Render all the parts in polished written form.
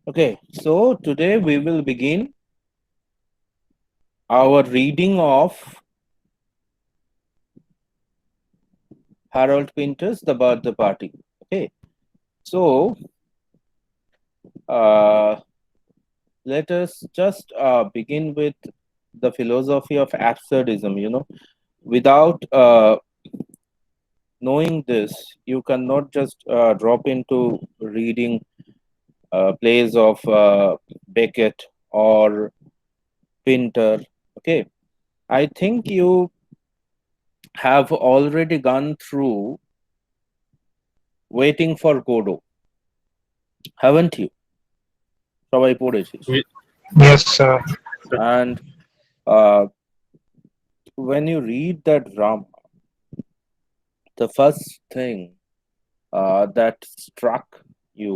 Okay, so today we will begin our reading of Harold Pinter's The Birthday Party. Okay, so uh, let us just begin with the philosophy of absurdism. Without knowing this, you cannot just drop into reading plays of Beckett or Pinter. Okay, I think you have already gone through Waiting for Godot, haven't you? সবাই পড়েছিস। Ye- Yes, sir. And uh, when you read that drama, the first thing that struck you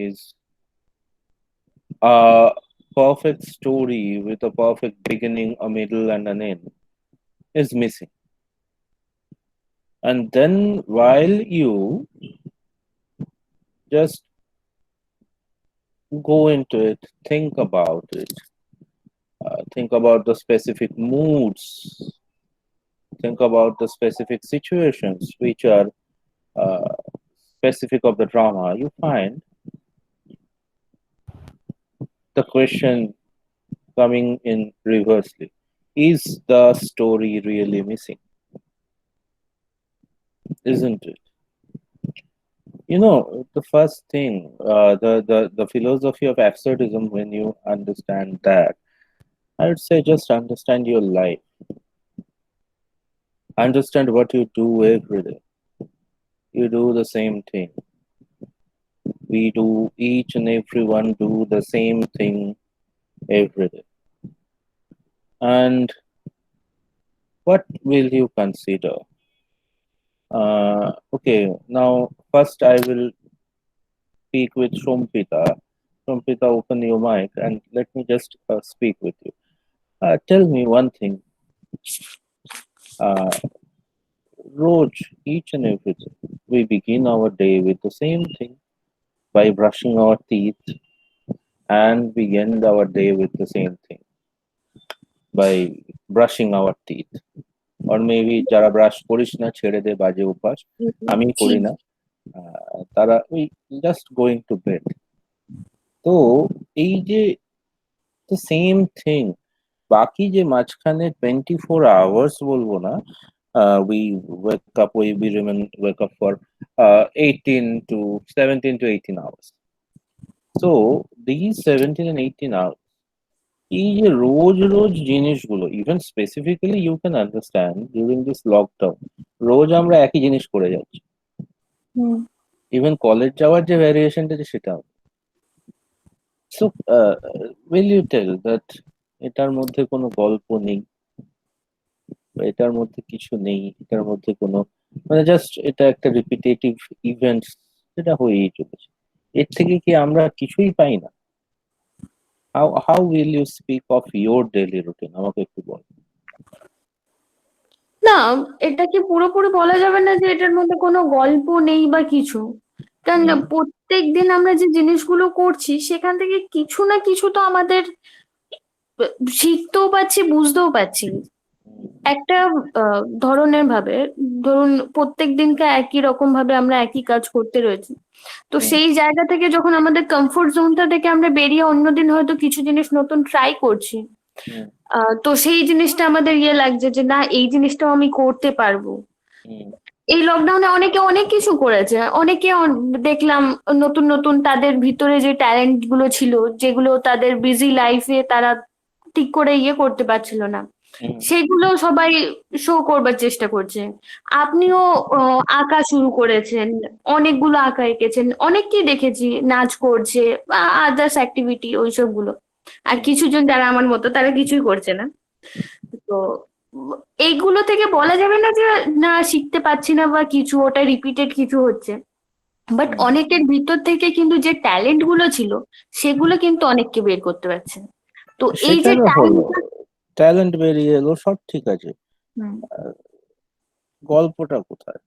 is a perfect story with a perfect beginning, a middle, and an end is missing. And then while you just go into it, think about the specific moods, think about the specific situations which are uh, specific of the drama, you find the question coming in reversely. Is the story really missing? Isn't it? The first thing, the philosophy of absurdism, when you understand that, I would say just understand your life. Understand what you do every day. You do the same thing. We do, each and everyone do the same thing every day. And what will you consider? Okay, now first I will speak with Shompita. Shompita, open your mic and let me just speak with you. Tell me one thing. Uh, Roj, each and every day, we begin our day with the same thing by brushing our teeth, and we end our day with the same thing by brushing our teeth. Or maybe যারা brush করিস না ছেড়ে দে বাজে অভ্যাস, আমি করি না, তারা ওই জাস্ট গোয়িং টু বেড। তো এই যে দ্য সেম থিং, বাকি যে মাঝখানে 24 hours বলবো না, we wake up, we remain wake up for 18 to 17 to 18 hours. So these 17 and 18 hours, এই যে রোজ রোজ জিনিসগুলো, even specifically you can understand during this lockdown, রোজ আমরা একই জিনিস করে যাচ্ছি। ইভেন কলেজ যাওয়ার যে ভ্যারিয়েশনটা যে সেটাও। So will you tell that এটার মধ্যে কোনো গল্প নেই, বা এটার মধ্যে কিছু নেই, এটার মধ্যে কোনো, মানে জাস্ট এটা একটা রিপিটেটিভ ইভেন্টস, যেটা হয়েই চলেছে, এর থেকে কি আমরা কিছুই পাই না? How will you speak of your daily routine, আমাকে একটু বল। না, এটা কি পুরোপুরি বলা যাবে না যে এটার মধ্যে কোনো গল্প নেই বা কিছু। কারণ প্রত্যেক দিন আমরা যে জিনিসগুলো করছি সেখান থেকে কিছু না কিছু তো আমাদের শিখতেও পাচ্ছি, বুঝতেও পারছি একটা ধরনের ভাবে। ধরুন প্রত্যেক দিনকে একই রকম ভাবে আমরা একই কাজ করতে রয়েছি, তো সেই জায়গা থেকে যখন আমাদের কমফোর্ট জোনটা থেকে আমরা বেরিয়ে অন্যদিন হয়তো কিছু জিনিস নতুন ট্রাই করছি, তো সেই জিনিসটা আমাদের ইয়ে লাগছে যে না, এই জিনিসটাও আমি করতে পারবো। এই লকডাউনে অনেকে অনেক কিছু করেছে, অনেকে দেখলাম নতুন নতুন তাদের ভিতরে যে ট্যালেন্ট গুলো ছিল, যেগুলো তাদের বিজি লাইফে তারা ঠিক করে ইয়ে করতে পারছিল না, সেগুলো সবাই শো করবার চেষ্টা করছে। আপনিও আঁকা শুরু করেছেন, অনেকগুলো আঁকা এঁকেছেন, অনেককেই দেখেছি নাচ করছে বা আদার্স অ্যাক্টিভিটি ওইসব গুলো। আর কিছুজন যারা আমার মতো তারা কিছুই করছে না। তো এইগুলো থেকে বলা যাবে না যে না শিখতে পাচ্ছি না বা কিছু, ওটা রিপিটেড কিছু হচ্ছে। বাট অনেকের ভিতর থেকে কিন্তু যে ট্যালেন্ট গুলো ছিল সেগুলো কিন্তু অনেককে বের করতে পারছে। তো এই সেটা যে তো হলো, ট্যালেন্ট বেরিয়ে এলো, সব ঠিক আছে, গল্পটা কোথায়?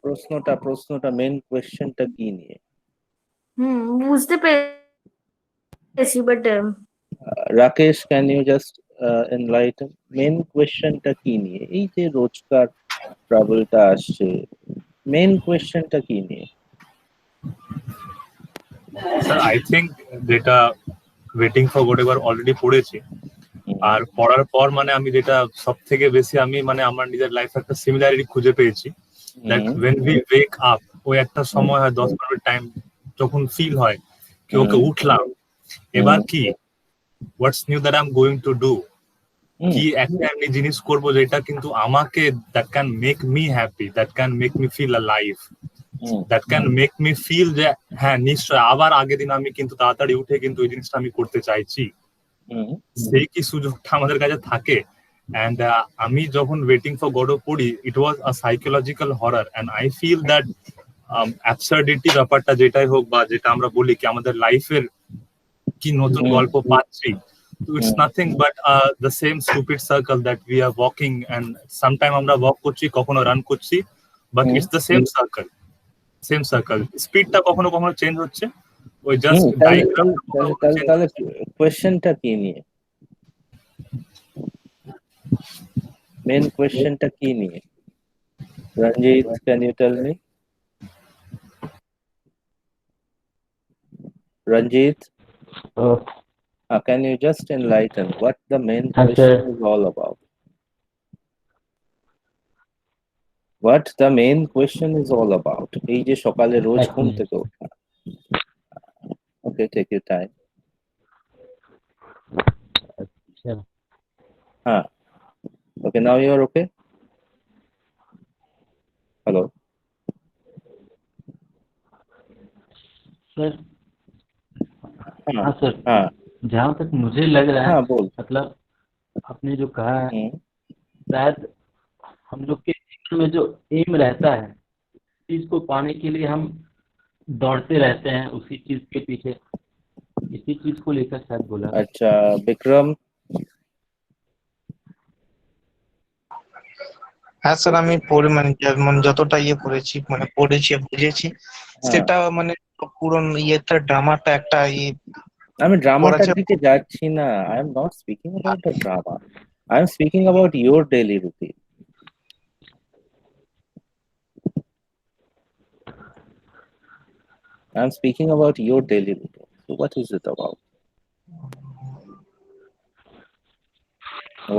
প্রশ্নটা মেন কোয়েশ্চেনটা কি নিয়ে? বুঝতে পেরেছি but Rakesh, can you just enlighten main কোয়েশ্চেনটা কি নিয়ে? এই যে রোজকার ট্রাবলটা আসছে, মেন কোয়েশ্চেনটা কি নিয়ে? স্যার আই থিঙ্ক যেটা waiting for what ever already পড়েছি, হুম আর পড়ার পর মানে আমি যেটা সব থেকে বেশি আমি মানে আমার নিজের লাইফে একটা সিমিলারিটি খুঁজে পেয়েছি, that hmm when we wake up, ওই একটা হুম সময় হয় 10-15 টাইম যখন ফিল হয় কি ওকে হুম উঠলাম, হুম এবার কি what's new that I am going to do, hmm কি একটা এমনি জিনিস করবো যেটা কিন্তু আমাকে that can make me happy, that can make me feel a life, hmm that can make me feel যে হ্যাঁ নিশ্চয় আবার আগের দিন আমি কিন্তু তাড়াতাড়ি উঠে কিন্তু ওই জিনিসটা আমি করতে চাইছি, হুম সেই কি সুযোগটা আমাদের কাছে থাকে। অ্যান্ড আমি যখন ওয়েটিং ফর গডো পড়ি, it was a psychological horror, and I feel that absurdity ব্যাপারটা যেটাই হোক বা যেটা আমরা বলি কি আমাদের লাইফের কি নতুন হুম গল্প পাচ্ছি, তো it's hmm nothing but the same stupid circle that we are walking, and sometime আমরা ওয়াক করছি, কখনো রান করছি, but hmm it's the same circle, স্পিডটা কখনো কখনো চেঞ্জ হচ্ছে, ওই হুম জাস্ট তাহলে ডাইগ্রাম তাহলে কখনো তাহলে কখনো তাহলে চেঞ্জ তাহলে হচ্ছে। কোয়েশ্চেনটা কি নিয়ে? মেন কোয়েশ্চেনটা কি নিয়ে? Ranjit, can you tell me? Ranjit, Uh, can you just enlighten what the main हाँ question sir. is all about? What the main question is all about? এই যে সকালে রোজ एक ঘুম मिनट. থেকে ওঠা. Okay, take your time. अच्छा. Huh. Okay, now you're okay? Hello. Sir. हाँ हाँ सर. हाँ जहाँ तक मुझे लग रहा है, हाँ बोल. मतलब आपने जो कहा है, हम्म शायद हम लोग के जीवन में जो एम रहता है, चीज को पाने के लिए हम दौड़ते रहते हैं उसी चीज के पीछे, इसी चीज को लेकर शायद बोला. अच्छा, विक्रम. হ্যাঁ স্যার, আমি পড়ে মানে যেমন যতটা ইয়ে পড়েছি মানে পড়েছি বুঝেছি, হ্যাঁ, সেটা মানে পুরো ইয়েটা ড্রামাটা একটা ইয়ে আমি ড্রামাটার করেছে। দিকে যাচ্ছি না. I am not speaking about the drama. I am speaking about your daily routine. I am speaking about your daily routine. So what is it about?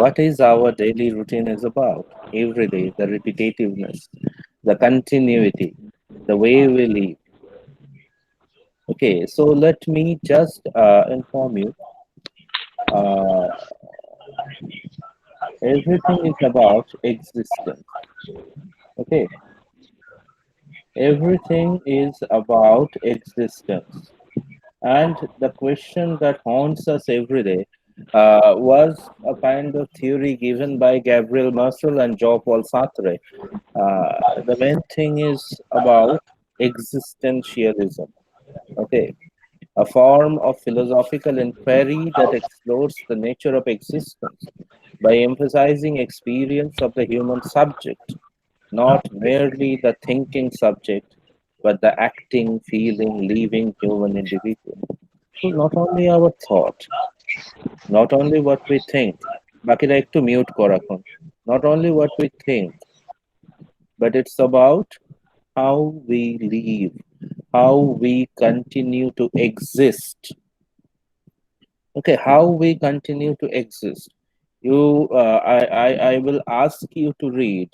What is our daily routine is about? Every day, the repetitiveness, the continuity, the way we live. Okay, so let me just inform you. Uh, Everything is about existence. Okay, everything is about existence. And the question that haunts us every day was a kind of theory given by Gabriel Marcel and Jean-Paul Sartre. The main thing is about existentialism. Okay, a form of philosophical inquiry that explores the nature of existence by emphasizing experience of the human subject, not merely the thinking subject, but the acting, feeling, living human individual. So not only our thought, not only what we think, বাকিরা একটু mute কর এখন. Not only what we think, but it's about how we live, how we continue to exist. Okay, how we continue to exist. I will ask you to read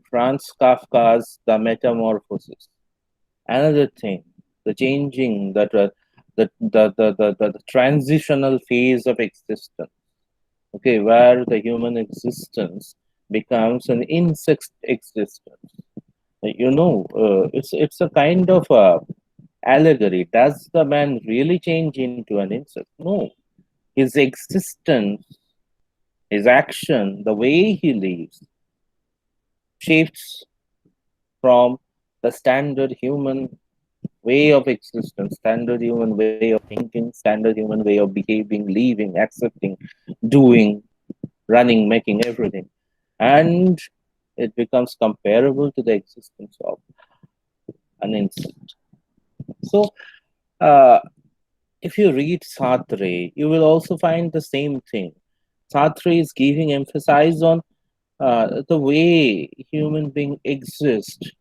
Franz Kafka's The Metamorphosis. Another thing, the changing, the transitional phase of existence. Okay, where the human existence becomes an insect existence. It's a kind of allegory. Does the man really change into an insect? No, his existence, his action, the way he lives, shifts from the standard human way of existence, standard human way of thinking, standard human way of behaving, living, accepting, doing, running, making everything. And It becomes comparable to the existence of an insect. So, uh, if you read Sartre, you will also find the same thing. Sartre is giving emphasis on the way human being exist,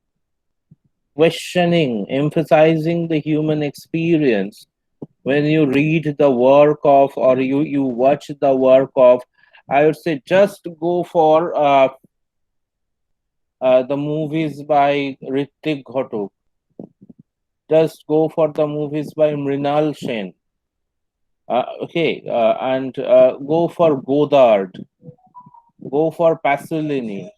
questioning, emphasizing the human experience. When you read the work of, or you watch the work of, I would say just go for the movies by Ritik Ghotok. Just go for the movies by Mrinal Sen. And go for Godard, go for Pasolini.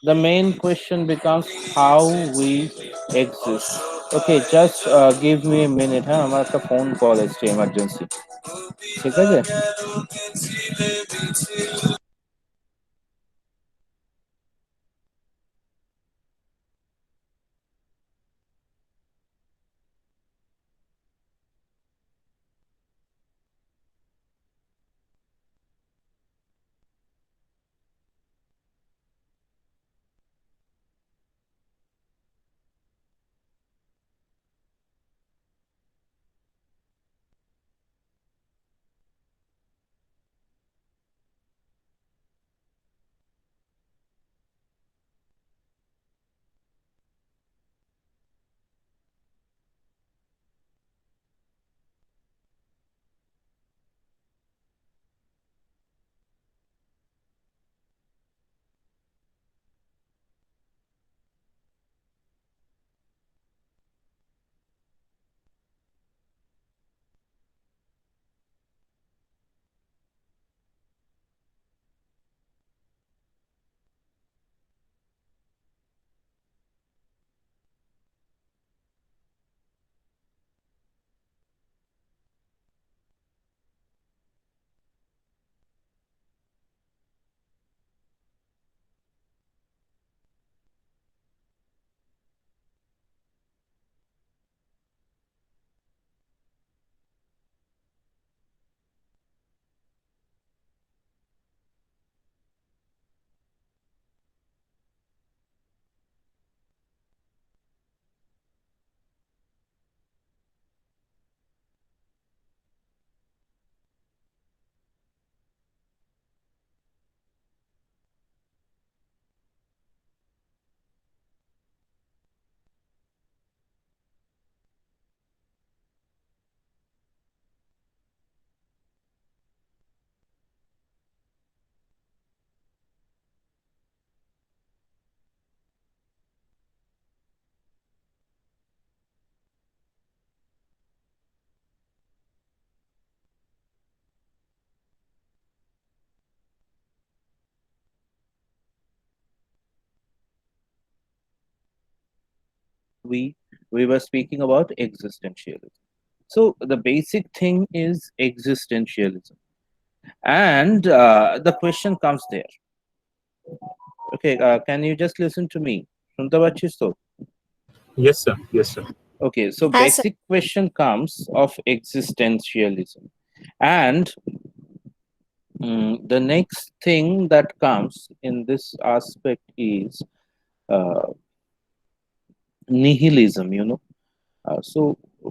The main question becomes how we exist. Okay, just give me a minute. হ্যাঁ আমার একটা phone call এসছে emergency. ঠিক আছে? we we were speaking about existentialism. So the basic thing is existentialism, and the question comes there. Okay, can you just listen to me? শুনতে পাচ্ছিস তো? Yes, sir. Yes, sir. Okay, so হ্যাঁ sir basic question comes of existentialism, and the next thing that comes in this aspect is uh, nihilism. So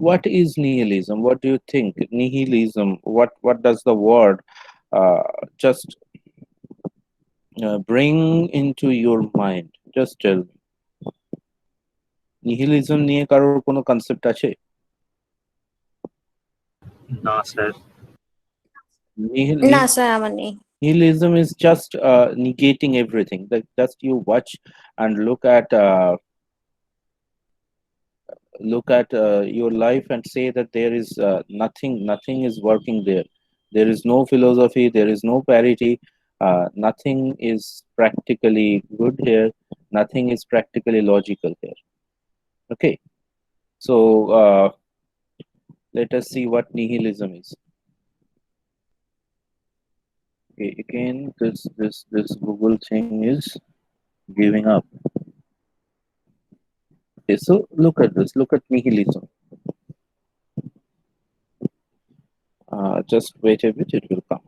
what is nihilism? What do you think? Nihilism. What does the word uh, just bring into your mind? Just tell me. Nihilism নিয়ে কারোর কোনো concept আছে? Nah, sir. না sir আমার নেই Nihilism is just negating everything. Like just you watch and look at your life and say that there is nothing is working there. There is no philosophy. There is no parity. Nothing is practically good here. Nothing is practically logical here. Okay, so let us see what nihilism is. Okay, again, this Google thing is giving up. Okay, so look at this. Look at nihilism. Just wait a bit, it will come.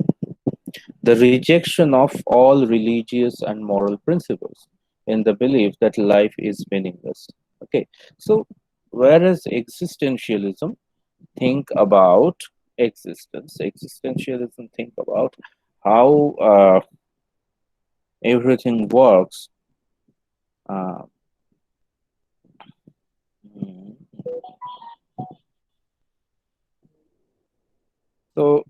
The rejection of all religious and moral principles. in the belief that life is meaningless. Okay, so whereas existentialism think about existence, existentialism think about how everything works. Uh, mm, so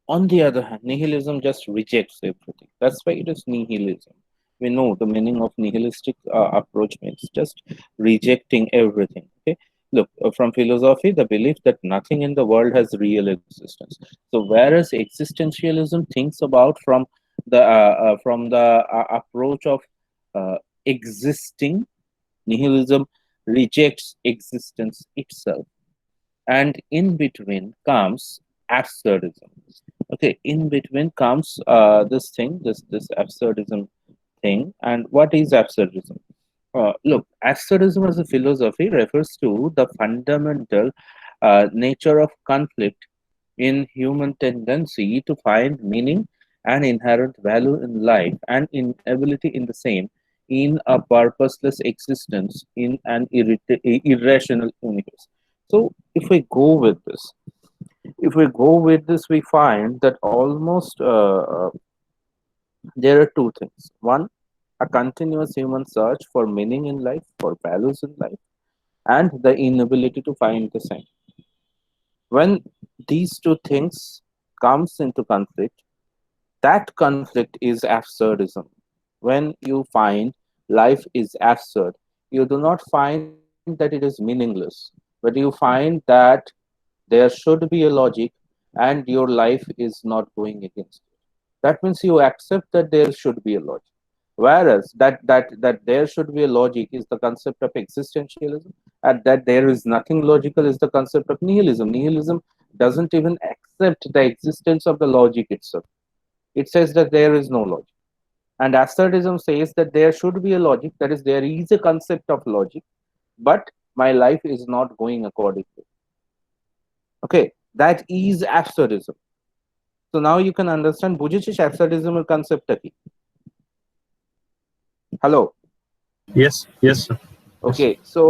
on the other hand, nihilism just rejects everything. That's why it is nihilism. We know the meaning of nihilistic approach means just rejecting everything. Okay, look, from philosophy, the belief that nothing in the world has real existence. So, whereas existentialism thinks about from the approach of uh, existing, nihilism rejects existence itself, and in between comes absurdism. Okay, in between comes this thing, this absurdism thing. And what is absurdism? Look, absurdism as a philosophy refers to the fundamental nature of conflict in human tendency to find meaning and inherent value in life, and inability in the same in a purposeless existence in an irrational universe. So, if we go with this, we find that almost there are two things. One, a continuous human search for meaning in life, for values in life, and the inability to find the same. When these two things comes into conflict, that conflict is absurdism. When you find life is absurd, you do not find that it is meaningless, but you find that there should be a logic and your life is not going against it. That means you accept that there should be a logic. Whereas that there should be a logic is the concept of existentialism, and that there is nothing logical is the concept of nihilism. Nihilism doesn't even accept the existence of the logic itself. It says that there is no logic. And assertism says that there should be a logic, that is, there is a concept of logic, but my life is not going according to it. Okay, that is absurdism. So now you can understand বুঝেছিস absurdism এর কনসেপ্টটা কি? Hello, Yes, yes, sir. Yes. ওকে, so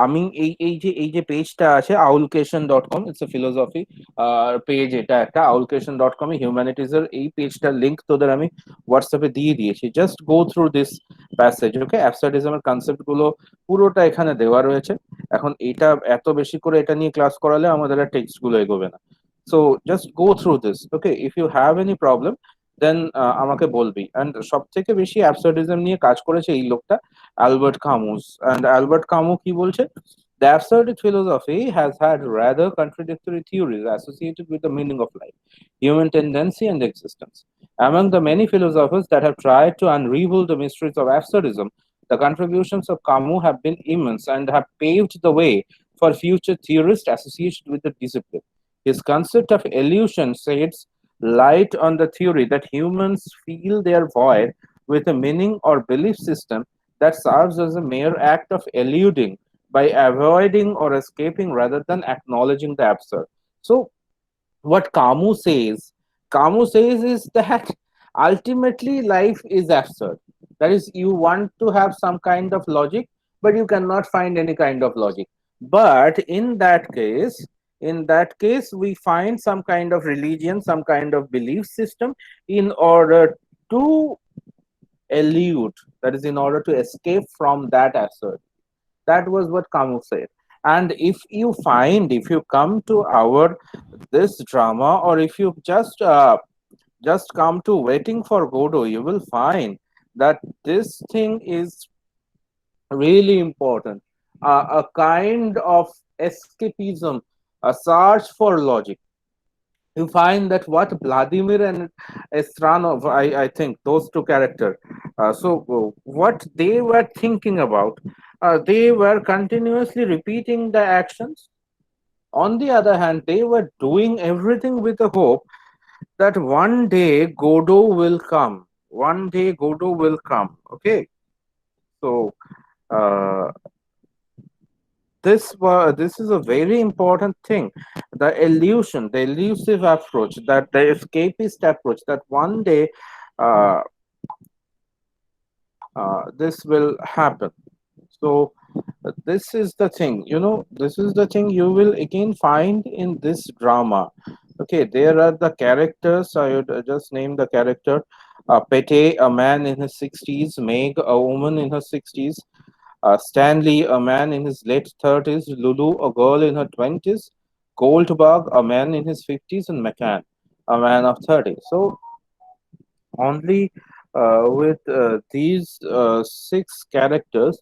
আমি এই যে পেজটা আছে aulcation.com, it's a philosophy page. এটা একটা aulcation.com এ হিউম্যানিটিজ এর এই পেজটার লিংক তোদের আমি হোয়াটসঅ্যাপে দিয়ে দিয়েছি। Just go through this passage. Okay, অ্যাবসার্ডিজমের কনসেপ্ট গুলো পুরোটা এখানে দেওয়া রয়েছে। এখন এটা এত বেশি করে এটা নিয়ে ক্লাস করালে আমাদের আর টেক্সট গুলো এগোবে না। So just go through this. Okay, if you have any problem then আমাকে বলবি। অ্যান্ড সব থেকে বেশি অ্যাবসার্ডিজম নিয়ে কাজ করেছে এই লোকটা, Albert Camus. And Albert Camus কি বলছে? The absurdist philosophy has had rather contradictory theories associated with the meaning of life, human tendency, and existence. Among the many philosophers that have tried to unravel the mysteries of absurdism, the contributions of Camus have been immense and have paved the way for future theorists associated with the discipline. His concept of illusion sheds light on the theory that humans fill their void with a meaning or belief system that serves as a mere act of eluding by avoiding or escaping rather than acknowledging the absurd. So, what Camus says is that ultimately life is absurd. That is, you want to have some kind of logic, but you cannot find any kind of logic. But in that case, we find some kind of religion, some kind of belief system in order to elude, that is, in order to escape from that absurd. That was what Camus said. And if you come to our this drama, or if you just come to Waiting for Godot, you will find that this thing is really important. A kind of escapism, a search for logic. You find that what Vladimir and Estranov, I think those two characters, what they were thinking about, they were continuously repeating the actions. On the other hand, they were doing everything with the hope that one day Godot will come. One day Godot will come. Okay, so uh, this is a very important thing. The illusion, the elusive approach, that the escapist approach, that one day uh, this will happen. So this is the thing, this is the thing you will again find in this drama. Okay, there are the characters. I would just name the character. Pete, a man in his 60s, Meg, a woman in her 60s, Stanley, a man in his late 30s, Lulu, a girl in her 20s, Goldberg, a man in his 50s, and McCann, a man of 30. So only with these six characters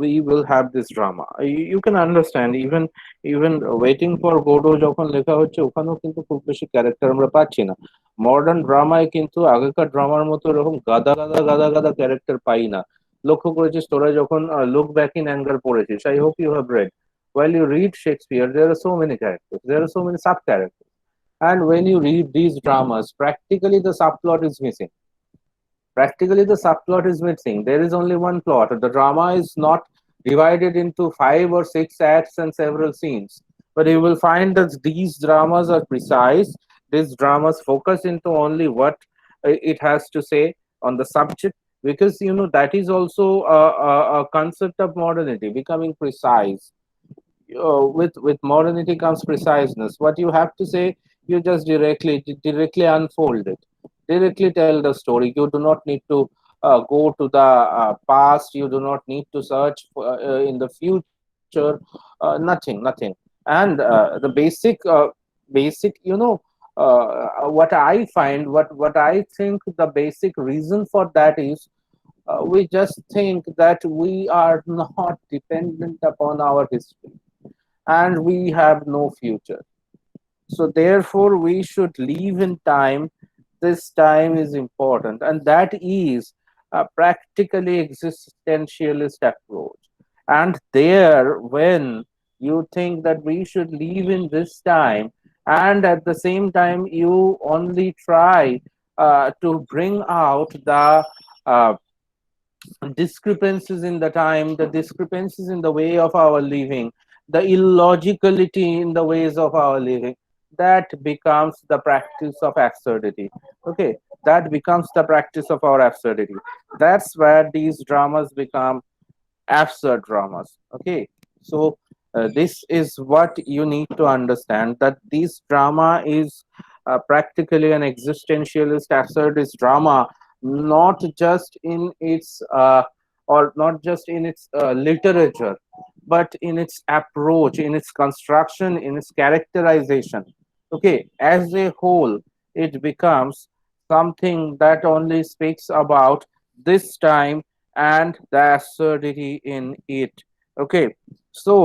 we will have this drama. You can understand, even waiting for Godot যখন লেখা হচ্ছে ওখানেও কিন্তু খুব বেশি character আমরা পাচ্ছি না। মডার্ন ড্রামায় কিন্তু আগেকার ড্রামার মতো এরকম গাদা গাদা গাদা গাদা ক্যারেক্টার পাই না। লক্ষ্য করেছিস তোরা যখন লুক ব্যাক ইন অ্যাঙ্গার পড়েছিস, I hope you have read, while you read Shakespeare there are so many characters, there are so many sub characters, and when you read these dramas practically the subplot is missing. Practically, the subplot is missing. There is only one plot. The drama is not divided into 5 or 6 acts and several scenes. But you will find that these dramas are precise. These dramas focus into only what it has to say on the subject, because that is also a concept of modernity, becoming precise. With modernity comes preciseness. What you have to say, you just directly unfold it, directly tell the story. You do not need to go to the past. You do not need to search in the future. Nothing. And the basic, what I find, what I think the basic reason for that is, we just think that we are not dependent upon our history and we have no future. So therefore, we should live in time. This time is important, and that is a practically existentialist approach. And there, when you think that we should live in this time, and at the same time you only try to bring out the uh, discrepancies in the time, the discrepancies in the way of our living, the illogicality in the ways of our living, that becomes the practice of absurdity. Okay, that becomes the practice of our absurdity. That's where these dramas become absurd dramas. Okay, so this is what you need to understand, that this drama is practically an existentialist absurdist drama, not just in its or not just in its literature, but in its approach, in its construction, in its characterization. Okay, as a whole it becomes something that only speaks about this time and the absurdity in it. Okay, so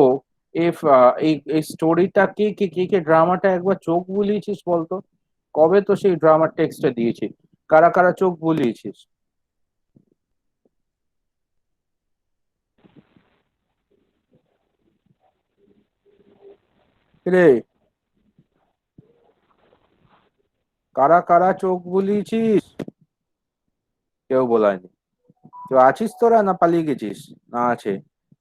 if এই স্টোরিটা কে ড্রামাটা একবার চোখ বুলিয়েছিস বলতো? কবে তো সেই ড্রামার টেক্সটটা দিয়েছি? কারা কারা চোখ বুলিয়েছিস? রে, কারা কারা চোখ বুলিয়েছিস? কেউ বলায়নি। কেউ আছিস তোরা, না পালিয়ে গেছিস? না আছে।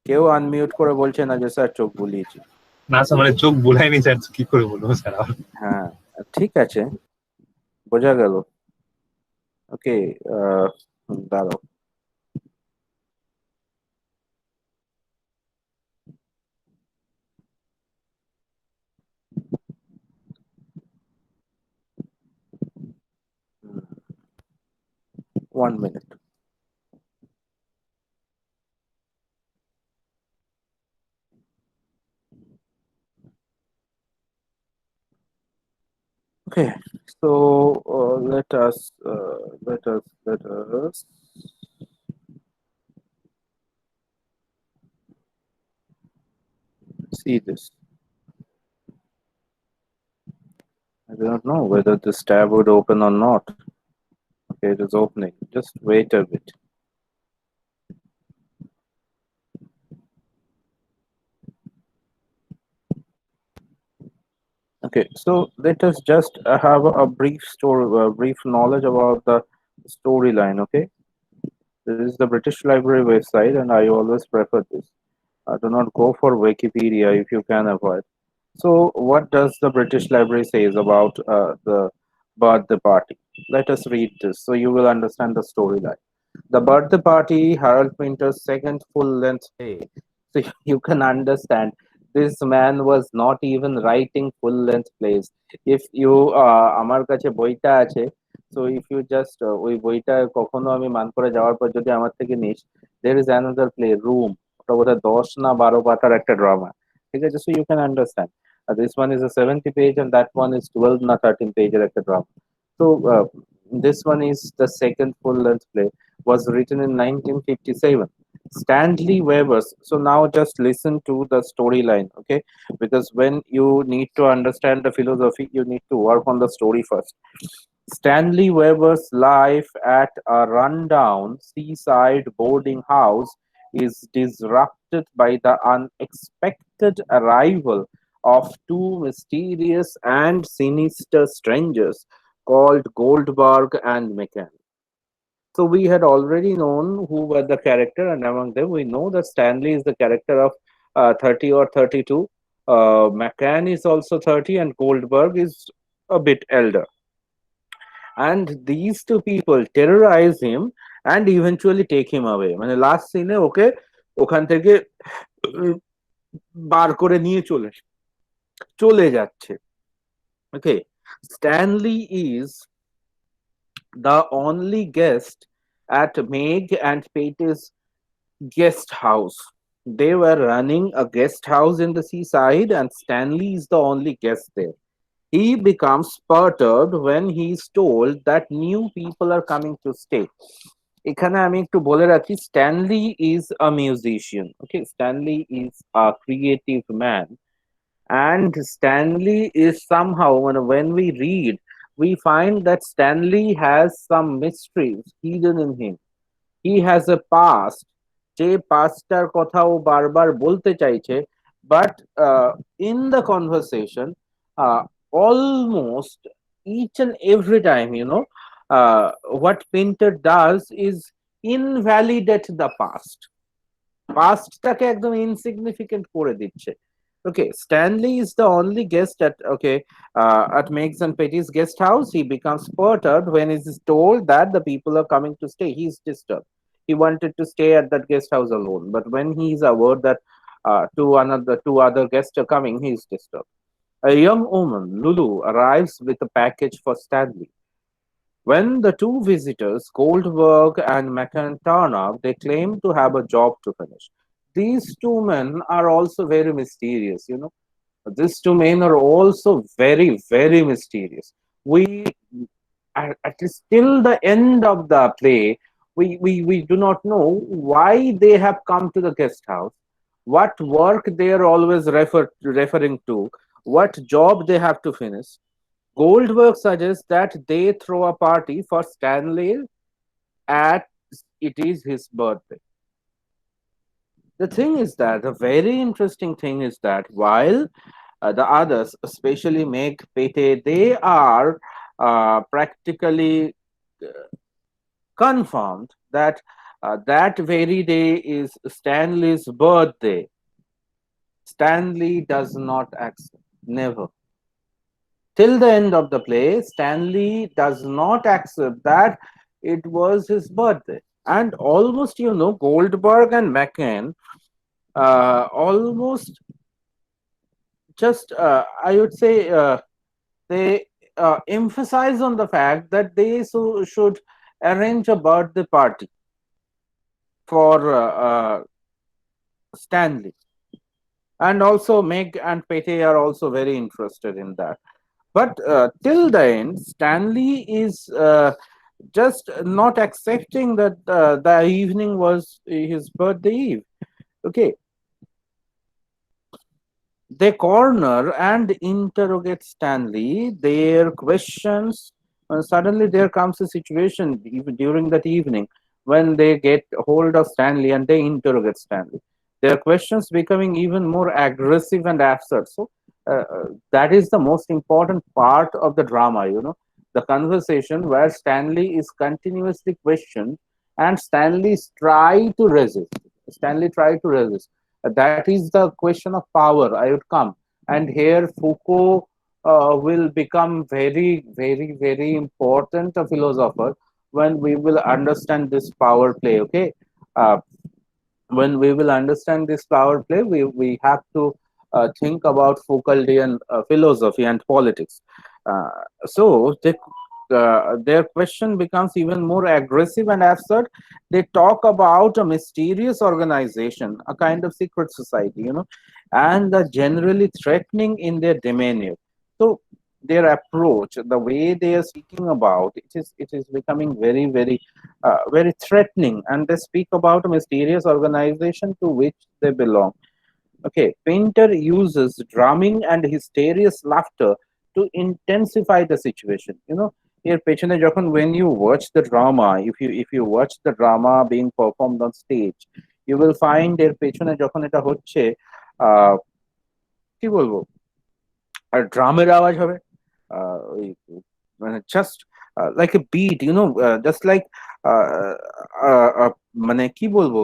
কেউ আনমিউট করে বলছে না যে স্যার চোখ বুলিয়েছি। না স্যার, মানে চোখ বুলাইনি স্যার, কি করে বলবো স্যার? হ্যাঁ, ঠিক আছে, বোঝা গেল। ওকে, দাঁড়াও। One minute. Okay, so let us see this. I do not know whether this tab would open or not. Okay, it is opening. Just wait a bit. Okay, so let us just have a brief story, brief knowledge about the storyline. Okay, this is the British Library website, and I always prefer this. Do not go for Wikipedia if you can avoid. So, what does the British Library says about the birthday party? Let us read this so you will understand the storyline. The birthday party, Harold Pinter's second full-length play. So you can understand this man was not even writing full-length plays. If you আমার কাছে বইটা আছে, so if you just ওই বইটা কখনো আমি মানকড়ে যাওয়ার পর যদি আমার থেকে নিস, there is another play, Room. ওটা বোধহয় 10 না 12 পাতার একটা ড্রামা। ঠিক আছে, so you can understand. This one is a 70 page and that one is 12 না 13 pages একটা drama. So this one is the second full-length play, was written in 1957. Stanley Weber's. So now just listen to the storyline, okay? Because when you need to understand the philosophy, you need to work on the story first. Stanley Weber's life at a rundown seaside boarding house is disrupted by the unexpected arrival of two mysterious and sinister strangers called Goldberg and McCann. So we had already known who were the character, and among them we know that Stanley is the character of 30 or 32. McCann is also 30, and Goldberg is a bit elder. And these two people terrorize him and eventually take him away. মানে last সিনে ওকে ওখান থেকে বার করে নিয়ে চলে যাচ্ছে। Okay, Stanley is the only guest at Meg and Pate's guest house. They were running a guest house in the seaside, and Stanley is the only guest there. He becomes perturbed when he is told that new people are coming to stay. এখানে আমি একটু বলে রাখি, Stanley is a musician. Okay, Stanley is a creative man, and Stanley is somehow, when we read, we find that Stanley has some mysteries hidden in him. He has a past, যে পাস্টটার কথা ও বারবার বলতে চাইছে, but in the conversation, almost each and every time, what Pinter does is invalidate the past. Pastটাকে একদম insignificant করে দিচ্ছে. Okay, Stanley is the only guest at Meg's and Petty's guest house. He becomes perturbed when he is told that the people are coming to stay. He is disturbed. He wanted to stay at that guest house alone, but when he is aware that two other guests are coming, he is disturbed. A young woman, Lulu, arrives with a package for Stanley. When the two visitors, Goldberg and McCann, turn up, they claim to have a job to finish. These two men are also very mysterious, These two men are also very, very mysterious. We, at least till the end of the play, we do not know why they have come to the guest house, what work they are always referring to, what job they have to finish. Goldberg suggests that they throw a party for Stanley at it is his birthday. The thing is that the very interesting thing is that while the others, especially Meg, Pete, they are practically confirmed that that very day is Stanley's birthday. Stanley does not accept, never. Till the end of the play, Stanley does not accept that it was his birthday. And almost, Goldberg and McCann almost just, I would say, they emphasize on the fact that they should arrange a birthday party for Stanley. And also Meg and Pete are also very interested in that. But till the end, Stanley is just not accepting that the evening was his birthday eve. Okay. They corner and interrogate Stanley. Their questions, suddenly there comes a situation during that evening when they get hold of Stanley and they interrogate Stanley. Their questions becoming even more aggressive and absurd. So that is the most important part of the drama, the conversation where Stanley is continuously questioned and Stanley try to resist. That is the question of power, I would come. And here Foucault will become very, very, very important a philosopher when we will understand this power play. Okay, uh, when we will understand this power play, we have to think about Foucauldian philosophy and politics. Uh, so their question becomes even more aggressive and absurd. They talk about a mysterious organization, a kind of secret society, and generally threatening in their demeanor. So their approach, the way they are speaking about it is becoming very threatening, and they speak about a mysterious organization to which they belong. Okay, Painter uses drumming and hysterious laughter to intensify the situation. এর পেছনে যখন when you watch the drama, if you watch the drama being performed on stage, you will find এর পেছনে যখন এটা হচ্ছে, আহ কি বলবো, আর ড্রামের আওয়াজ হবে, ওই মানে just like a beat, just like মানে কি বলবো,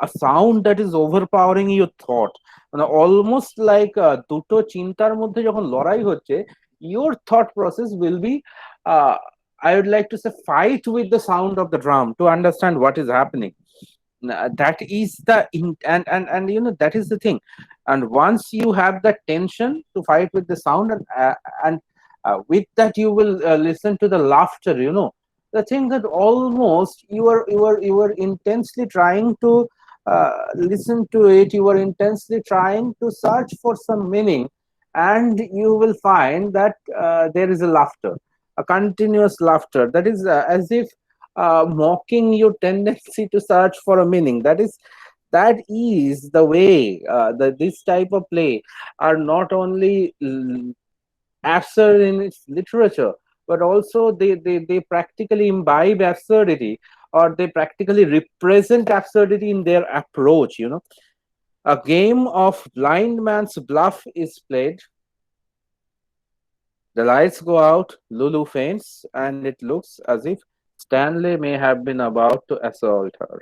a sound that is overpowering your thought, মানে অলমোস্ট লাইক দুটো চিন্তার মধ্যে যখন লড়াই হচ্ছে, your thought process will be, uh, I would like to say, fight with the sound of the drum to understand what is happening. That is the and that is the thing. And once you have that tension to fight with the sound, and with that you will listen to the laughter, the thing that almost you are intensely trying to listen to it, you are intensely trying to search for some meaning, and you will find that there is a laughter, a continuous laughter that is as if mocking your tendency to search for a meaning. That is the way that this type of play are not only absurd in its literature, but also they practically imbibe absurdity, or they practically represent absurdity in their approach. A game of blind man's bluff is played. The lights go out, Lulu faints, and it looks as if Stanley may have been about to assault her.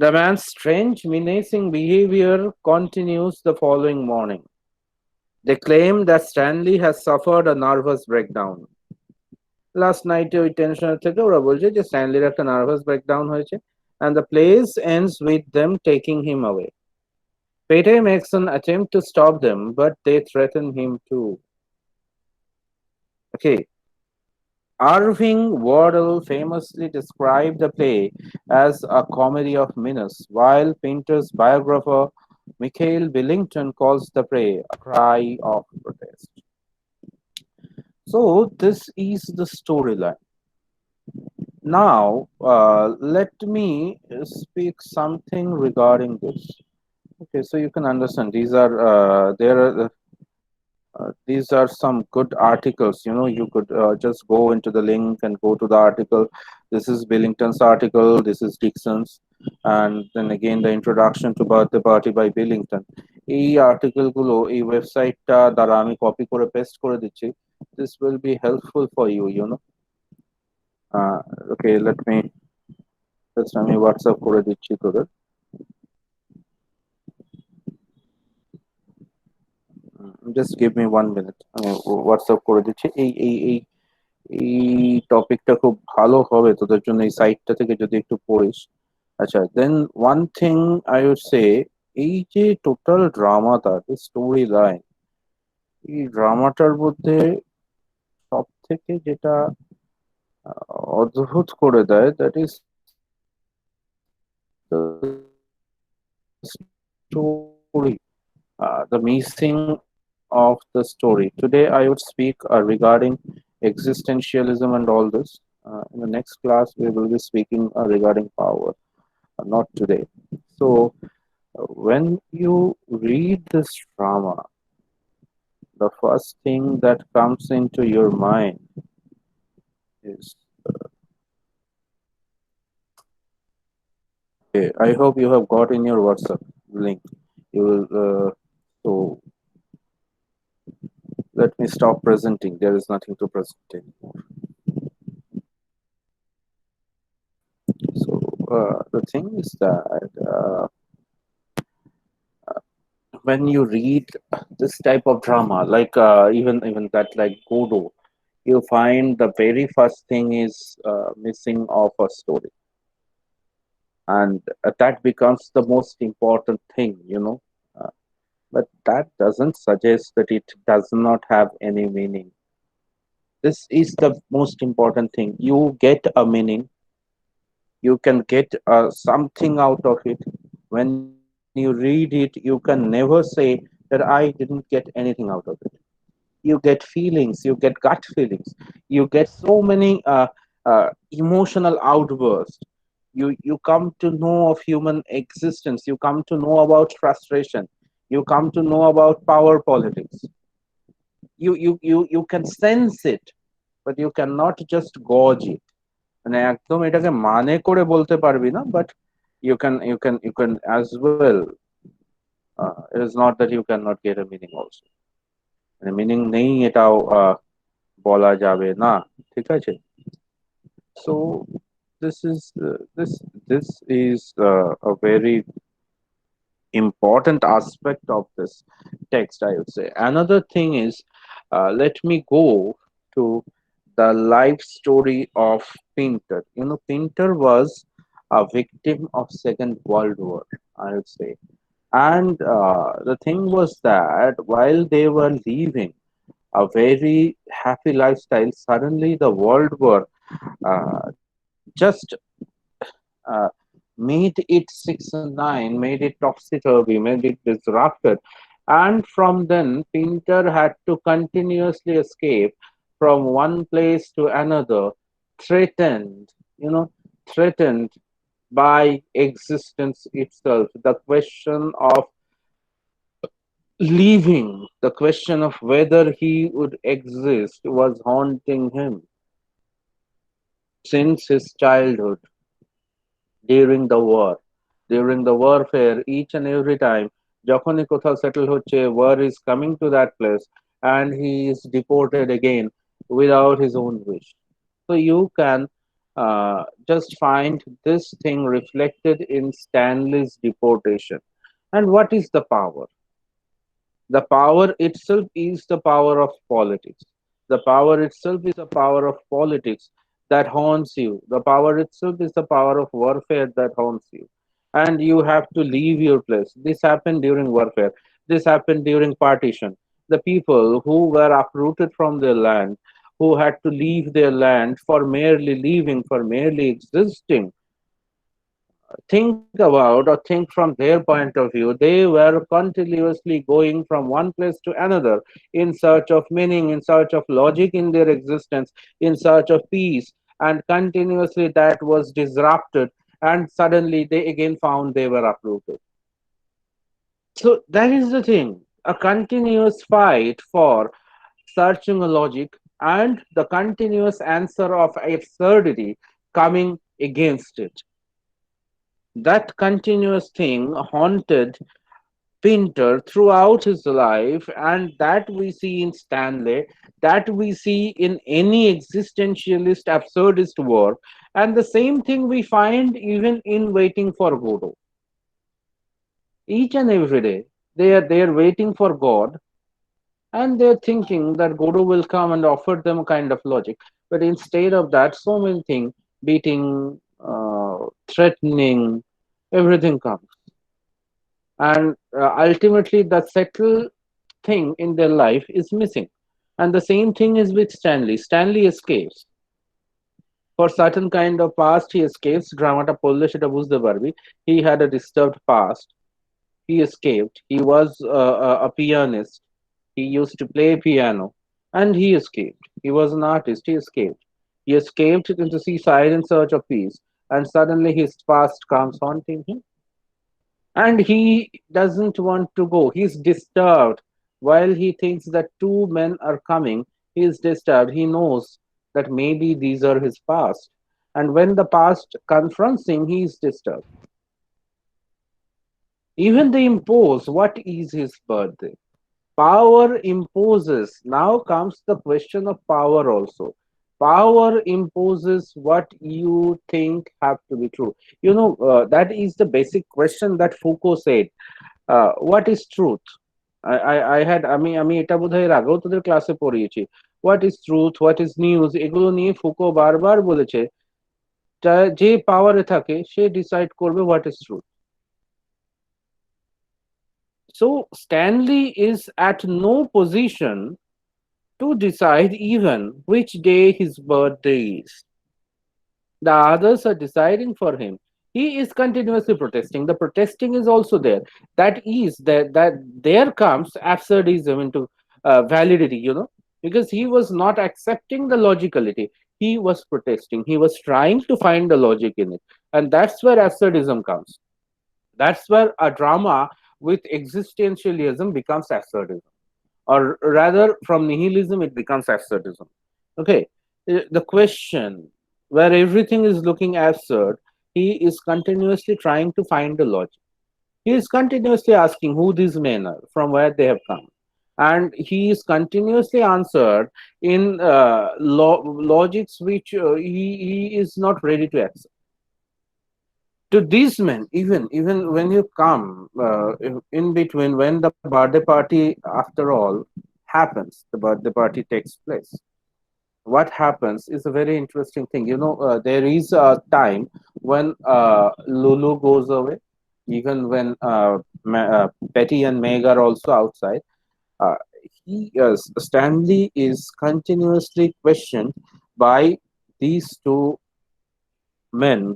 The man's strange, menacing behavior continues the following morning. They claim that Stanley has suffered a nervous breakdown. Last night ওই টেনশনের থেকে ওরা বলছে যে স্ট্যানলির একটা nervous breakdown হয়েছে, and the place ends with them taking him away. Payday makes an attempt to stop them, but they threaten him too. Okay, Irving Wardle famously described the play as a comedy of menace, while Pinter's biographer Michael Billington calls the play a cry of protest. So, this is the storyline. Now, let me speak something regarding this. Okay, so you can understand these are some good articles. You could just go into the link and go to the article. This is Billington's article, this is Dixon's, and then again the introduction to Birthday Party by Billington. এই আর্টিকেলগুলো এই ওয়েবসাইটটা দ্বারা আমি copy করে paste করে দিচ্ছি. This will be helpful for you. Okay, let me just আমি WhatsApp করে দিচ্ছি তোদের. Just give me 1 minute. আমি হোয়াটসঅ্যাপ করে দিচ্ছি. এই টপিকটা খুব ভালো হবে তোদের জন্য, এই সাইটটা থেকে যদি একটু পড়িস. আচ্ছা, then one thing I would say, এই যে টোটাল ড্রামাটা, স্টোরি লাইন, এই ড্রামাটার মধ্যে সব থেকে যেটা অদ্ভুত করে দেয়, that is story, the missing of the story. Today, I would speak regarding existentialism and all this. In the next class, we will be speaking regarding power, not today. So, when you read this drama, the first thing that comes into your mind is, okay, I hope you have got in your WhatsApp link. You will, so let me stop presenting. There is nothing to present anymore. So the thing is that when you read this type of drama, like even that, like Godot, you find the very first thing is missing of a story, and that becomes the most important thing, uh, but that doesn't suggest that it does not have any meaning. This is the most important thing. You get a meaning, you can get something out of it. When you read it, you can never say that I didn't get anything out of it. You get feelings, you get gut feelings, you get so many emotional outbursts. You come to know of human existence, you come to know about frustration, you come to know about power politics. You can sense it, but you cannot just gauge it. মানে একদম এটাকে মানে করে বলতে পারবি না, but you can as well. It is not that you cannot get a meaning also. মানে meaning নেই এটাও বলা যাবে না, ঠিক আছে? So this is a very important aspect of this text, I would say. Another thing is, let me go to the life story of Pinter. Pinter was a victim of Second World War, I would say. And the thing was that while they were living a very happy lifestyle, suddenly the World War just uh, made it 6 and 9, made it topsy-turvy, made it disrupted. And from then, Pinter had to continuously escape from one place to another, threatened, threatened by existence itself. The question of leaving, the question of whether he would exist was haunting him since his childhood. During the war, during the warfare, each and every time যখনই কোথাও settle হচ্ছে, war is coming to that place and he is deported again without his own wish. So you can just find this thing reflected in Stanley's deportation. And what is the power? The power itself is the power of politics. The power itself is the power of politics that haunts you. The power itself is the power of warfare that haunts you. And you have to leave your place. This happened during warfare. This happened during partition. The people who were uprooted from their land, who had to leave their land for merely living, for merely existing, think about or think from their point of view, they were continuously going from one place to another in search of meaning, in search of logic in their existence, in search of peace, and continuously that was disrupted, and suddenly they again found they were uprooted. So that is the thing, a continuous fight for searching a logic and the continuous answer of absurdity coming against it. That continuous thing haunted Pinter throughout his life, and that we see in Stanley, that we see in any existentialist absurdist work, and the same thing we find even in Waiting for Godot. Each and every day, they are waiting for God, and they're thinking that Godot will come and offer them a kind of logic. But instead of that, so many things, beating, threatening, everything comes. And ultimately, the settled thing in their life is missing. And the same thing is with Stanley. Stanley escapes. For certain kind of past, he escapes. Dramata পড়লে সেটা বুঝতে পারবি. He had a disturbed past. He escaped. He was a pianist. He used to play piano, and he escaped. He was an artist. He escaped. He escaped into seaside in search of peace, and suddenly his past comes haunting him, and he doesn't want to go. He's disturbed. While he thinks that two men are coming, he is disturbed. He knows that maybe these are his past. And when the past confronts him, he is disturbed. Even they impose what is his birthday. Power imposes. Now comes the question of power also. Power imposes what you think have to be true. That is the basic question that Foucault said. What is truth? I had আমি এটা বোধহয় এর আগেও তোদের ক্লাসে পড়িয়েছি. What is truth, what is news, এগুলো নিয়ে ফুকো বারবার বলেছে যে পাওয়ারে থাকে সে ডিসাইড করবে what is truth. So Stanley is at no position to decide even which day his birthday is. The others are deciding for him. He is continuously protesting. The protesting is also there. That there comes absurdism into validity, because he was not accepting the logicality. He was protesting. He was trying to find the logic in it, and that's where absurdism comes. That's where a drama with existentialism becomes absurdism, or rather, from nihilism, it becomes absurdism. Okay, the question where everything is looking absurd, he is continuously trying to find the logic. He is continuously asking who these men are, from where they have come. And he is continuously answered in logics which he is not ready to accept. To these men, even when you come in between, when the birthday party after all happens, the birthday party takes place, what happens is a very interesting thing. There is a time when Lulu goes away, even when Betty and Meg are also outside. uh, Stanley is continuously questioned by these two men.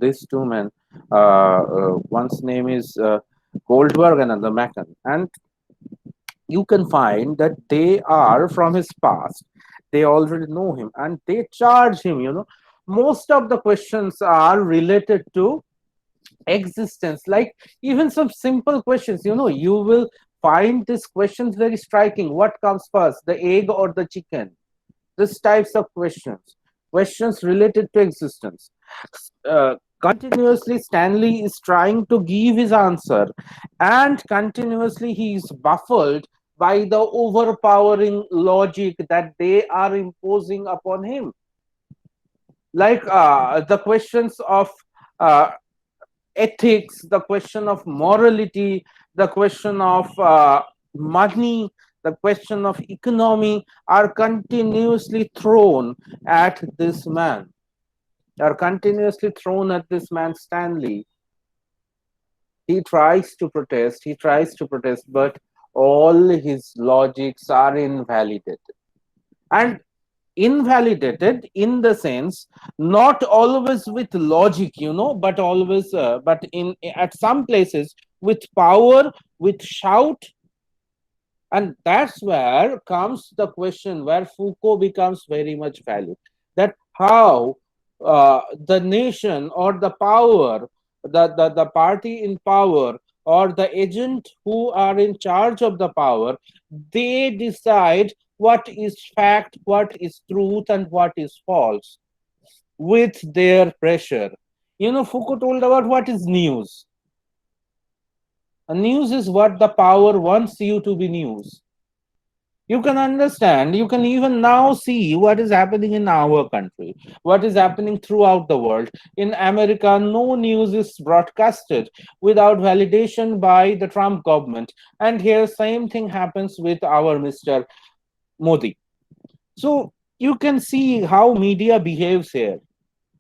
One's name is Goldberg, another Macon, and you can find that they are from his past. They already know him, and they charge him. Most of the questions are related to existence, like even some simple questions. You will find these questions very striking. What comes first, the egg or the chicken? These types of questions related to existence. Continuously Stanley is trying to give his answer, and continuously he is baffled by the overpowering logic that they are imposing upon him, like the questions of uh, ethics, the question of morality, the question of money, the question of economy are continuously thrown at this man, are continuously thrown at this man, Stanley. He tries to protest, but all his logics are invalidated. And invalidated in the sense, not always with logic, but always, but in at some places with power, with shout. And that's where comes the question where Foucault becomes very much valid, that how the nation or the power, the party in power, or the agent who are in charge of the power, they decide what is fact, what is truth, and what is false with their pressure. Foucault told about what is news. A news is what the power wants you to be news. You can understand, you can even now see what is happening in our country, what is happening throughout the world. In America, no news is broadcasted without validation by the Trump government. And here, same thing happens with our Mr. Modi. So you can see how media behaves here.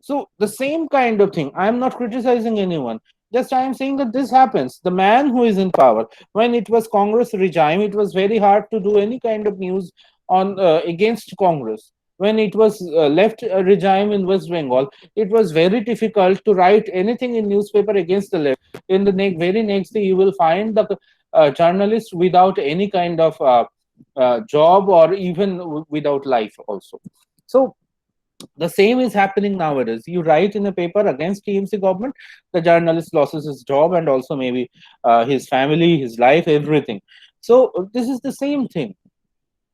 So the same kind of thing. I am not criticizing anyone. Just I am saying that this happens. The man who is in power, when it was Congress regime, it was very hard to do any kind of news on against Congress. When it was left regime in West Bengal, it was very difficult to write anything in newspaper against the left. In the very next day, you will find the journalist without any kind of job, or even without life also. So the same is happening nowadays. You write in a paper against TMC government, the journalist loses his job, and also maybe his family, his life, everything. So this is the same thing.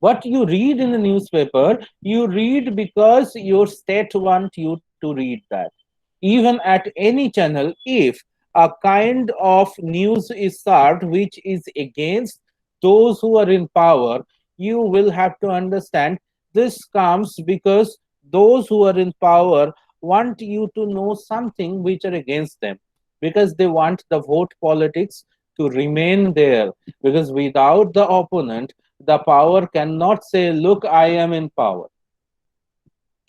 What you read in the newspaper, you read because your state want you to read that. Even at any channel, if a kind of news is served which is against those who are in power, you will have to understand this comes because those who are in power want you to know something which are against them, because they want the vote politics to remain there, because without the opponent, the power cannot say, look, I am in power.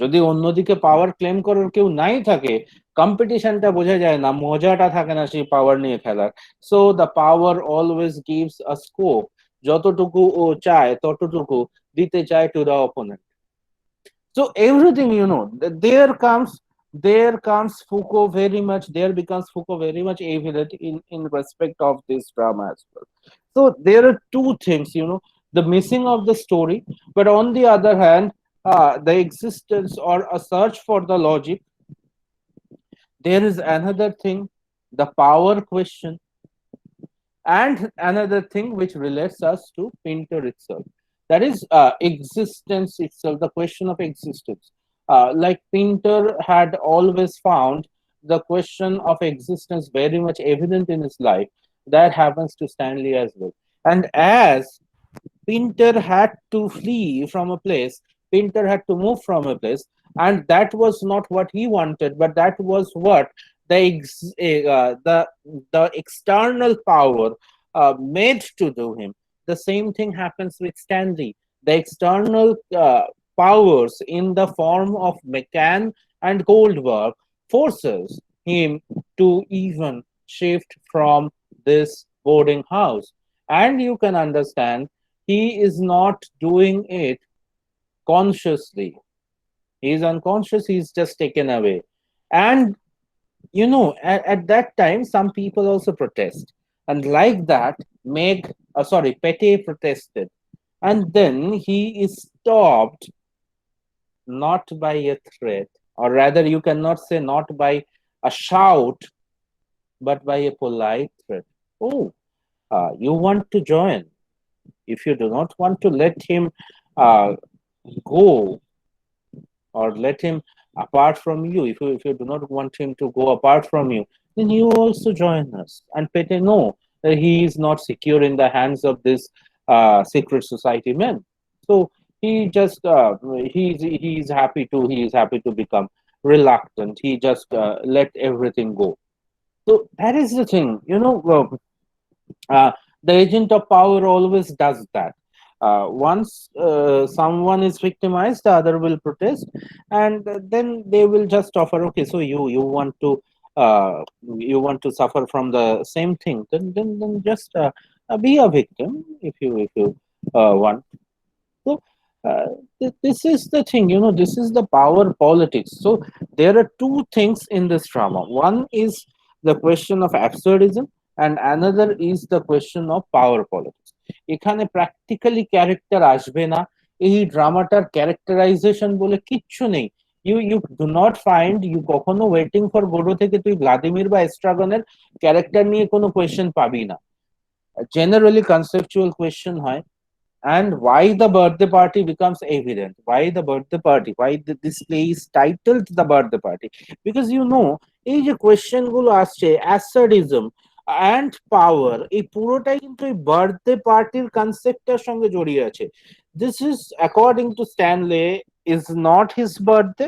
যদি অন্যদিকে পাওয়ার claim করার কেউ নাই থাকে, কম্পিটিশনটা বোঝা যায় না, মজাটা থাকে না সেই পাওয়ার নিয়ে খেলার। So the power always gives a scope, যতটুকু ও চায় ততটুকু দিতে চায় to the opponent. So everything, there comes Foucault very much, there becomes Foucault very much evident in respect of this drama as well. So there are two things, the missing of the story, but on the other hand, the existence or a search for the logic. There is another thing, the power question, and another thing which relates us to Pinter itself. That is existence itself, the question of existence. Like Pinter had always found the question of existence very much evident in his life. That happens to Stanley as well. And as Pinter had to flee from a place, Pinter had to move from a place, and that was not what he wanted, but that was what the the external power made to do him. The same thing happens with Stanley. The external powers in the form of McCann and Goldberg forces him to even shift from this boarding house. And you can understand he is not doing it consciously. He is unconscious, he is just taken away. And at that time, some people also protest. And like that, Pete protested. And then he is stopped not by a threat, or rather, you cannot say not by a shout, but by a polite threat. Oh, you want to join? If you do not want to let him uh, go, or let him apart from you, if you do not want him to go apart from you, then you also join us. And Pete know that he is not secure in the hands of this secret society men. So he just he is happy to become reluctant. He just let everything go. So that is the thing, the agent of power always does that. Once someone is victimized, the other will protest, and then they will just offer, okay, so you want to suffer from the same thing, then just be a victim if you want. So this is the thing, this is the power politics. So there are two things in this drama. One is the question of absurdism, and another is the question of power politics. এখানে practically character আসবে না, এই ড্রামাটার characterisation বলে কিচ্ছু নেই। You do not find, you কখনো waiting for Godot থেকে তুই ভ্লাদিমির বা এস্ট্রাগনের ক্যারেক্টার নিয়ে কোনো কোয়েশ্চেন পাবি না। জেনারেলি কনসেপচুয়াল কোয়েশ্চেন হয়, and why the birthday party becomes evident. Why the birthday party? Why this play is titled the birthday party? Because এই যে কোয়েশ্চেন গুলো আসছে, অ্যাসার্ডিজম অ্যান্ড পাওয়ার, এই পুরোটাই কিন্তু এই বার্থডে পার্টির কনসেপ্টের সঙ্গে জড়িয়ে আছে। This is according to Stanley is not his birthday,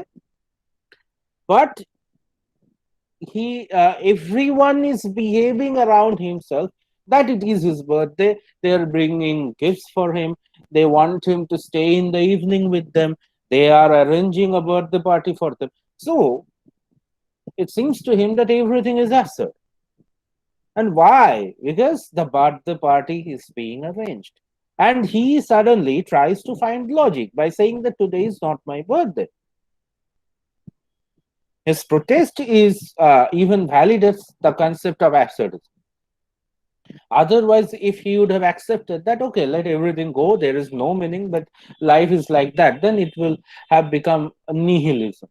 but everyone is behaving around himself that it is his birthday. They are bringing gifts for him, they want him to stay in the evening with them, they are arranging a birthday party for them. So it seems to him that everything is absurd. And why? Because the birthday party is being arranged, and he suddenly tries to find logic by saying that today is not my birthday. His protest is even validates the concept of absurdism. Otherwise, if he would have accepted that, okay, let everything go, there is no meaning, but life is like that, then it will have become nihilism.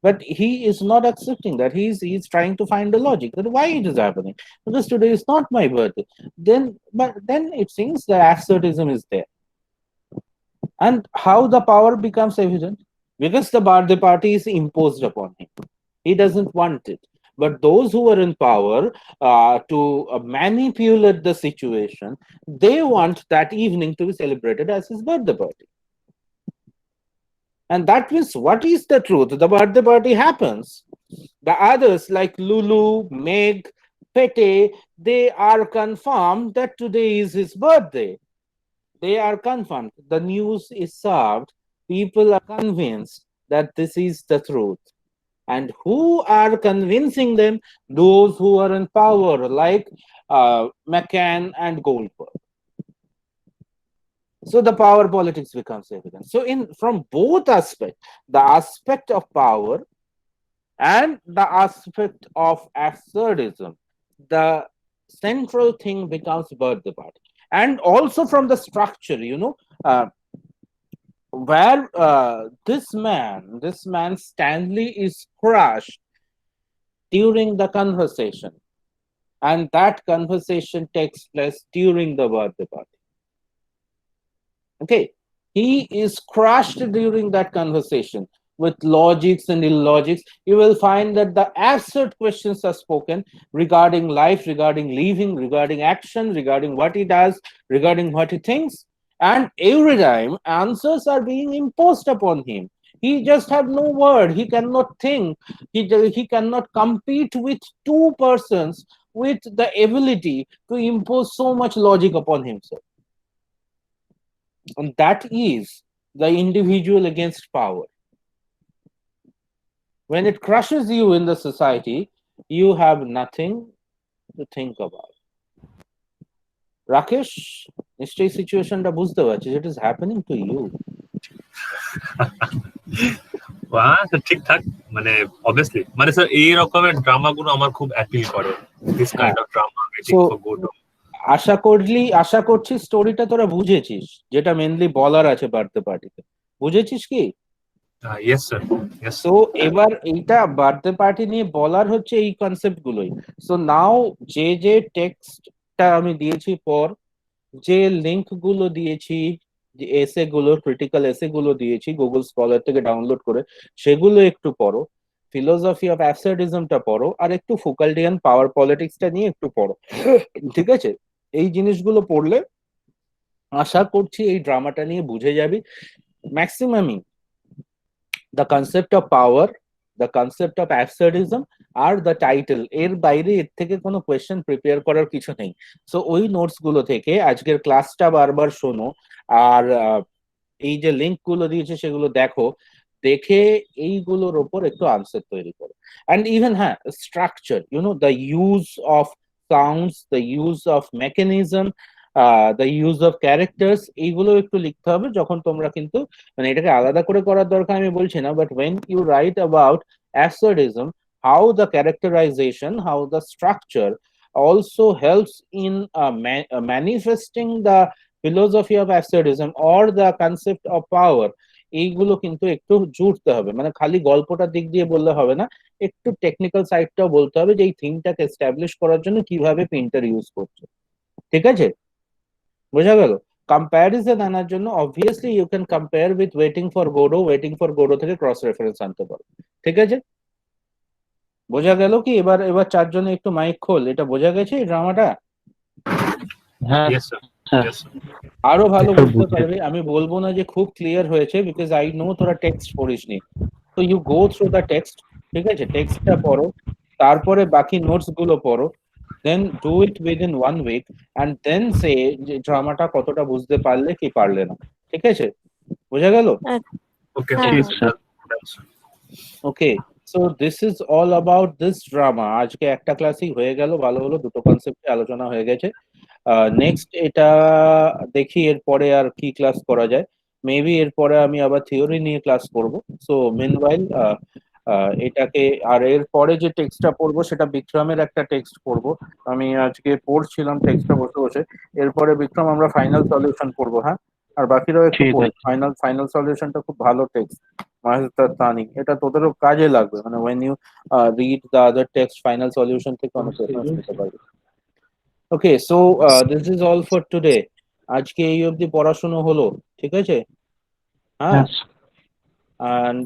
But he is not accepting that. He's trying to find the logic that why it is happening. Because today is not my birthday. But then it seems that absurdism is there. And how the power becomes evident? Because the birthday party is imposed upon him. He doesn't want it. But those who are in power to manipulate the situation, they want that evening to be celebrated as his birthday party. And that means, what is the truth? The birthday party happens. The others like Lulu, Meg, Pete, they are confirmed that today is his birthday. They are confirmed. The news is served. People are convinced. that this is the truth. And who are convincing them? Those who are in power, like McCann and Goldberg. So the power politics becomes evident. So in from both aspects, the aspect of power and the aspect of absurdism, the central thing becomes birthday party. And also from the structure, where this man Stanley is crushed during the conversation, and that conversation takes place during the birthday party. Okay, he is crushed during that conversation with logics and illogics. You will find that the absurd questions are spoken regarding life, regarding living, regarding action, regarding what he does, regarding what he thinks, and every time answers are being imposed upon him. He just have no word. He cannot think. He cannot compete with two persons with the ability to impose so much logic upon himself. And that is the individual against power. When it crushes you in the society, you have nothing to think about. Rakesh, নিশ্চয়ই সিচুয়েশনটা বুঝতে পারছিস, it is happening to you. ঠিকঠাক, মানে obviously, মানে sir এই রকমের drama গুলো আমার খুব অ্যাপিল করে, this kind of drama, waiting for Godot. আশা করছি স্টোরিটা তোরা বুঝেছিস, যেটা মেনলি বলার আছে বার্থডে পার্টিতে। বুঝেছিস কি? Yes sir, yes. সো এবার এইটা বার্থডে পার্টি নিয়ে বলার হচ্ছে এই কনসেপ্ট গুলোই। সো নাও যে টেক্সটটা আমি দিয়েছি পর, যে লিংক গুলো দিয়েছি, যে এসে গুলো, ক্রিটিক্যাল এসে গুলো দিয়েছি গুগল স্কলার থেকে ডাউনলোড করে, সেগুলো একটু পড়ো। ফিলোসফি অফ অ্যাবসার্ডিজমটা পড়ো, আর একটু ফুকাল্ডিয়ান পাওয়ার পলিটিক্সটা নিয়ে একটু পড়ো, ঠিক আছে? এই জিনিসগুলো পড়লে আশা করছি এই ড্রামাটা নিয়ে বুঝে যাবি ম্যাক্সিমামই the concept of power, the concept of absurdism আর দ্য টাইটেল। এর বাইরে এর থেকে কোনো কোয়েশ্চেন প্রিপেয়ার করার কিছু নেই। সো ওই নোটস গুলো থেকে আজকের ক্লাসটা বারবার শোনো, আর এই যে লিঙ্ক গুলো দিয়েছে সেগুলো দেখো, দেখে এইগুলোর ওপর একটু আনসার তৈরি করো। অ্যান্ড ইভেন হ্যাঁ, structure, the use of sounds, the use of mechanism, the use of characters, এইগুলো একটু লিখতে হবে যখন তোমরা, কিন্তু মানে এটাকে আলাদা করে করার দরকার আমি বলছি না, but when you write about absurdism, how the characterization, how the structure also helps in manifesting the philosophy of absurdism or the concept of power, এইগুলো কিন্তু একটু জুড়তে হবে। মানে খালি গল্পটার দিক দিয়ে বললে হবে না, একটু টেকনিক্যাল সাইডটাও বলতে হবে যে এই থিমটাকে এস্টাবলিশ করার জন্য কিভাবে প্রিন্টার ইউজ করছে। ঠিক আছে, বোঝা গেল? কম্প্যারিজন আনার জন্য obviously you can compare with waiting for Godot, waiting for Godot থেকে ক্রস রেফারেন্স আনতে পারো। ঠিক আছে, বোঝা গেল কি? এবার চারজনে একটু মাইক খোল, এটা বোঝা গেছে এই ড্রামাটা? হ্যাঁ ইয়েস স্যার, ইয়েস স্যার। আরো ভালো বুঝতে পারবে। আমি বলবো না যে খুব ক্লিয়ার হয়েছে, বিকজ আই নো তোরা টেক্সট পড়িসনি। তো you go through the text, ঠিক আছে? টেক্সটটা পড়ো, তারপরে বাকি নোটস গুলো পড়ো, then do it within 1 week, and then say যে ড্রামাটা কতটা বুঝতে পারলে কি পারলে না। ঠিক আছে, বোঝা গেল? ওকে হ্যাঁ। Okay, so this is all about this drama. আজকে একটা ক্লাসই হয়ে গেল, ভালো হলো, দুটো কনসেপ্টে আলোচনা হয়ে গেছে। নেক্সট এটা দেখি এরপরে আর কি ক্লাস করা যায়। মেবি এরপরে আমি আবার থিওরি নিয়ে ক্লাস করব। সো মিনওয়াইল এটাকে, আর এরপরে যে টেক্সটটা পড়বো সেটা বিক্রমের একটা টেক্সট পড়বো। আমি আজকে পড়ছিলাম টেক্সটটা বসে বসে। এরপরে বিক্রম আমরা ফাইনাল সলিউশন পড়বো, হ্যাঁ? আর বাকিরাও একটু পড়ি। ফাইনাল সলিউশনটা খুব ভালো টেক্সট, মাহিস্তার তানি, এটা তোদেরও কাজে লাগবে। মানে when you read the other text, final solution থেকে অনেক রেফারেন্স নিতে পারবে। Okay, so this is all for today. আজকে এই অবধি পড়াশোনা হলো, ঠিক আছে? হ্যাঁ, অ্যান্ড